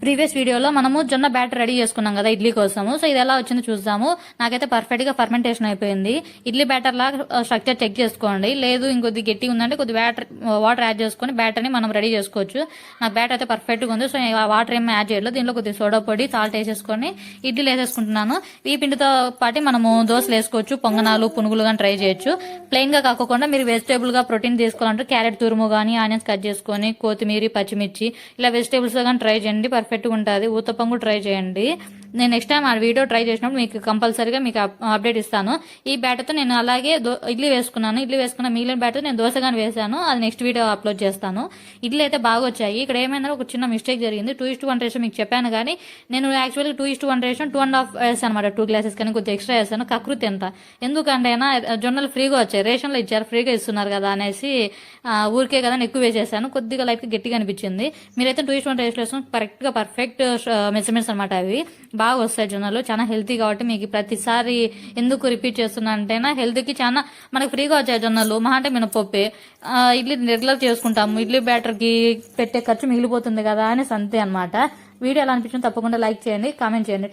Previous వీడియోలో మనము జొన్న బ్యాటర్ రెడీ చేసుకున్నాం కదా ఇడ్లీ కోసము. సో ఇది ఎలా వచ్చిందో చూద్దాము. నాకైతే పర్ఫెక్ట్ గా ఫర్మెంటేషన్ అయిపోయింది. ఇడ్లీ బ్యాటర్ లాగా స్ట్రక్చర్ చెక్ చేసుకోండి. లేదు ఇంకొద్ది గట్టిగా ఉందంటే కొద్ది వాటర్ యాడ్ చేసుకుని బ్యాటర్ ని మనం రెడీ చేసుకోవచ్చు. నాకు బ్యాటర్ అయితే పర్ఫెక్ట్ గా ఉంది. సో వాటర్ ఏమి యాడ్ చేయలేదు. దీంట్లో కొద్దిగా సోడా పొడి, సాల్ట్ వేసేసుకొని ఇడ్లీలు వేసేసుకుంటున్నాను. ఈ పిండితో పాటు మనము దోశలు వేసుకోవచ్చు, పొంగనాలు, పునుగులు కానీ ట్రై చేయొచ్చు. ప్లెయిన్ గా కాకుండా మీరు వెజిటేబుల్ గా ప్రోటీన్ తీసుకోవాలంటే క్యారెట్ తురుము కానీ ఆనియన్స్ కట్ చేసుకొని కొత్తిమీర, పచ్చిమిర్చి ఇలా వెజిటేబుల్స్ కానీ ట్రై చేయండి. పర్ఫెక్ట్ గా ఉంటుంది. ఊతప్పం కూడా ట్రై చేయండి. నేను నెక్స్ట్ టైం ఆ వీడియో ట్రై చేసినప్పుడు మీకు కంపల్సరీగా మీకు అప్డేట్ ఇస్తాను. ఈ బ్యాటర్తో నేను అలాగే ఇడ్లీ వేసుకున్నాను. ఇడ్లీ వేసుకున్న మిగిలిన బ్యాటర్ నేను దోశగాని వేసాను. అది నెక్స్ట్ వీడియో అప్లోడ్ చేస్తాను. ఇడ్లీ అయితే బాగా వచ్చాయి. ఇక్కడ ఏమైనా ఒక చిన్న మిస్టేక్ జరిగింది. 2:1 రేషియో మీకు చెప్పాను కానీ నేను యాక్చువల్గా 2:1 రేషియో 2.5 వేసాను అనమాట. 2 గ్లాసెస్ కానీ కొద్దిగా ఎక్స్ట్రా వేసాను. కకృతి ఎంత ఎందుకంటే జొన్నలు ఫ్రీగా వచ్చాయి, రేషన్లో ఇచ్చారు, ఫ్రీగా ఇస్తున్నారు కదా అనేసి ఊరికే కదా ఎక్కువ వేసేసాను. కొద్దిగా లైఫ్ గట్టిగా అనిపించింది. మీరైతే 2:1 రేషియో వేసుకుని కరెక్ట్గా పర్ఫెక్ట్ మెజర్మెంట్స్ అనమాట. అవి బాగా వస్తాయి. జొన్నలు చాలా హెల్తీ కాబట్టి మీకు ప్రతిసారి ఎందుకు రిపీట్ చేస్తున్నా అంటేనా హెల్త్కి చాలా మనకు ఫ్రీగా వచ్చాయి జొన్నలు. మహా అంటే మినపప్పే. ఇడ్లీ రెగ్యులర్ చేసుకుంటాము, ఇడ్లీ బ్యాటర్కి పెట్టే ఖర్చు మిగిలిపోతుంది కదా అని అంతే అనమాట. వీడియో ఎలా అనిపించింది తప్పకుండా లైక్ చేయండి, కామెంట్ చేయండి.